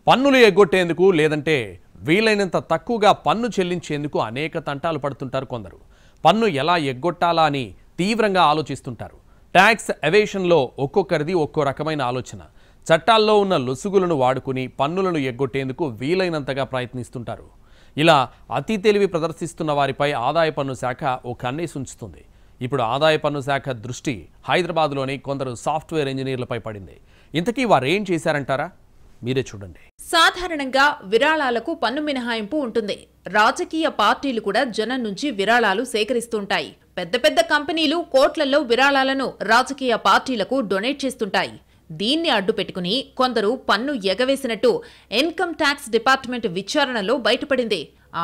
పన్నులు ఎగ్గొట్టేందుకు లేదంటే వీలైనంత తక్కువగా పన్ను చెల్లించేందుకు అనేక తంటాలు పడుతుంటారు కొందరు. పన్ను ఎలా ఎగ్గొట్టాలా అని తీవ్రంగా ఆలోచిస్తుంటారు. ట్యాక్స్ ఎవేషన్లో ఒక్కొక్కరిది ఒక్కో రకమైన ఆలోచన. చట్టాల్లో ఉన్న లొసుగులను వాడుకుని పన్నులను ఎగ్గొట్టేందుకు వీలైనంతగా ప్రయత్నిస్తుంటారు. ఇలా అతి తెలివి ప్రదర్శిస్తున్న వారిపై ఆదాయ పన్ను శాఖ ఓ కన్నేసి ఉంచుతుంది. ఇప్పుడు ఆదాయ పన్ను శాఖ దృష్టి హైదరాబాద్లోని కొందరు సాఫ్ట్వేర్ ఇంజనీర్లపై పడింది. ఇంతకీ వారేం చేశారంటారా? మీరే చూడండి. సాధారణంగా విరాళాలకు పన్ను మినహాయింపు ఉంటుంది. రాజకీయ పార్టీలు కూడా జనం నుంచి విరాళాలు సేకరిస్తుంటాయి. పెద్ద పెద్ద కంపెనీలు కోట్లలో విరాళాలను రాజకీయ పార్టీలకు డొనేట్ చేస్తుంటాయి. దీన్ని అడ్డు పెట్టుకుని కొందరు పన్ను ఎగవేసినట్టు ఇన్కమ్ ట్యాక్స్ డిపార్ట్మెంట్ విచారణలో బయటపడింది.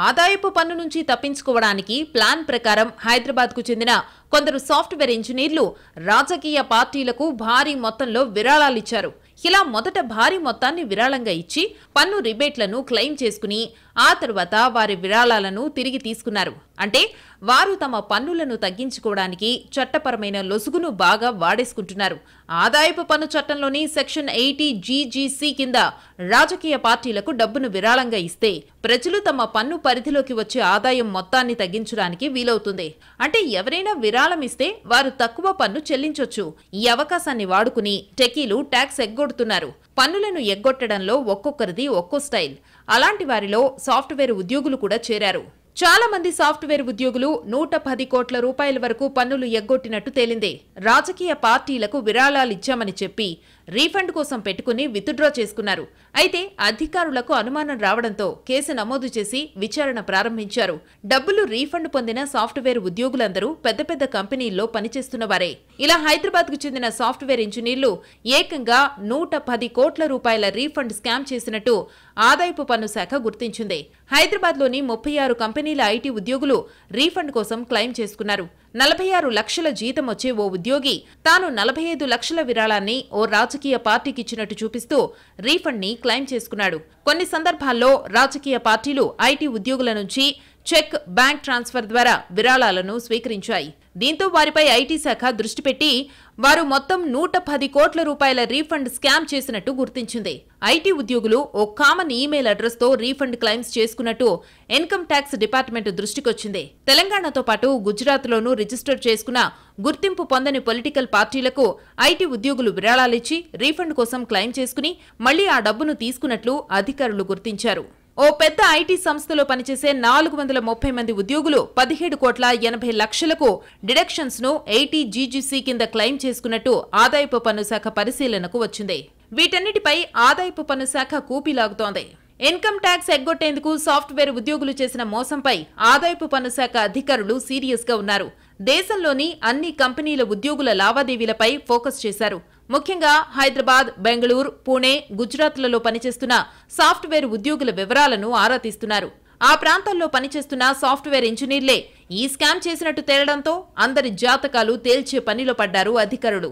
ఆదాయపు పన్ను నుంచి తప్పించుకోవడానికి ప్లాన్ ప్రకారం హైదరాబాద్కు చెందిన కొందరు సాఫ్ట్వేర్ ఇంజనీర్లు రాజకీయ పార్టీలకు భారీ మొత్తంలో విరాళాలిచ్చారు. ఇలా మొదట భారీ మొత్తాన్ని విరాళంగా ఇచ్చి పన్ను రిబేట్లను క్లెయిమ్ చేసుకుని ఆ తర్వాత వారి విరాళాలను తిరిగి తీసుకున్నారు. అంటే వారు తమ పన్నులను తగ్గించుకోవడానికి చట్టపరమైన లొసుగును బాగా వాడేసుకుంటున్నారు. ఆదాయపు పన్ను చట్టంలోని సెక్షన్ 80 GGC కింద రాజకీయ పార్టీలకు డబ్బును విరాళంగా ఇస్తే ప్రజలు తమ పన్ను పరిధిలోకి వచ్చే ఆదాయం మొత్తాన్ని తగ్గించడానికి వీలవుతుంది. అంటే ఎవరైనా విరాళం ఇస్తే వారు తక్కువ పన్ను చెల్లించొచ్చు. ఈ అవకాశాన్ని వాడుకుని టెకీలు ట్యాక్స్ ఎగ్గొడుతున్నారు. పన్నులను ఎగ్గొట్టడంలో ఒక్కొక్కరిది ఒక్కో స్టైల్. అలాంటి వారిలో సాఫ్ట్వేర్ ఉద్యోగులు కూడా చేరారు. చాలా మంది సాఫ్ట్వేర్ ఉద్యోగులు 110 కోట్ల రూపాయల వరకు పన్నులు ఎగ్గొట్టినట్టు తేలింది. రాజకీయ పార్టీలకు విరాళాలిచ్చామని చెప్పి రీఫండ్ కోసం పెట్టుకుని విత్డ్రా చేసుకున్నారు. అయితే అధికారులకు అనుమానం రావడంతో కేసు నమోదు చేసి విచారణ ప్రారంభించారు. డబ్బులు రీఫండ్ పొందిన సాఫ్ట్వేర్ ఉద్యోగులందరూ పెద్ద పెద్ద కంపెనీల్లో పనిచేస్తున్నవారే. ఇలా హైదరాబాద్కు చెందిన సాఫ్ట్వేర్ ఇంజనీర్లు ఏకంగా 110 కోట్ల రూపాయల రీఫండ్ స్కామ్ చేసినట్టు ఆదాయపు పన్ను శాఖ గుర్తించింది. హైదరాబాద్లోని 36 కంపెనీల ఐటీ ఉద్యోగులు రీఫండ్ కోసం క్లెయిమ్ చేసుకున్నారు. 46 లక్షల జీతం వచ్చే ఓ ఉద్యోగి తాను 45 లక్షల విరాళాన్ని ఓ రాజకీయ పార్టీకి ఇచ్చినట్టు చూపిస్తూ రీఫండ్ ని క్లెయిమ్ చేసుకున్నాడు. కొన్ని సందర్భాల్లో రాజకీయ పార్టీలు ఐటీ ఉద్యోగుల నుంచి చెక్, బ్యాంక్ ట్రాన్స్ఫర్ ద్వారా విరాళాలను స్వీకరించాయి. దీంతో వారిపై ఐటీ శాఖ దృష్టి పెట్టి వారు మొత్తం 110 కోట్ల రూపాయల రీఫండ్ స్కామ్ చేసినట్టు గుర్తించింది. ఐటీ ఉద్యోగులు ఓ కామన్ ఈమెయిల్ అడ్రస్ తో రీఫండ్ క్లెయిమ్స్ చేసుకున్నట్టు ఇన్కమ్ ట్యాక్స్ డిపార్ట్మెంట్ దృష్టికొచ్చింది. తెలంగాణతో పాటు గుజరాత్లోనూ రిజిస్టర్ చేసుకున్న గుర్తింపు పొందని పొలిటికల్ పార్టీలకు ఐటీ ఉద్యోగులు విరాళాలిచ్చి రీఫండ్ కోసం క్లెయిమ్ చేసుకుని మళ్లీ ఆ డబ్బును తీసుకున్నట్లు అధికారులు గుర్తించారు. ఓ పెద్ద ఐటీ సంస్థలో పనిచేసే 430 మంది ఉద్యోగులు 17 కోట్ల 80 లక్షలకు డిడక్షన్స్ ను 80 GGC కింద క్లెయిమ్ చేసుకున్నట్టు ఆదాయపు పన్ను శాఖ పరిశీలనకు వచ్చింది. వీటన్నిటిపై ఆదాయపు పన్ను శాఖ కూపీలాగుతోంది. ఇన్కమ్ ట్యాక్స్ ఎగ్గొట్టేందుకు సాఫ్ట్వేర్ ఉద్యోగులు చేసిన మోసంపై ఆదాయపు పన్ను శాఖ అధికారులు సీరియస్ గా ఉన్నారు. దేశంలోని అన్ని కంపెనీల ఉద్యోగుల లావాదేవీలపై ఫోకస్ చేశారు. ముఖ్యంగా హైదరాబాద్, బెంగళూరు, పుణె, గుజరాత్లలో పనిచేస్తున్న సాఫ్ట్వేర్ ఉద్యోగుల వివరాలను ఆరా తీస్తున్నారు. ఆ ప్రాంతాల్లో పనిచేస్తున్న సాఫ్ట్వేర్ ఇంజనీర్లే ఈ స్కామ్ చేసినట్టు తేలడంతో అందరి జాతకాలు తేల్చే పనిలో పడ్డారు అధికారులు.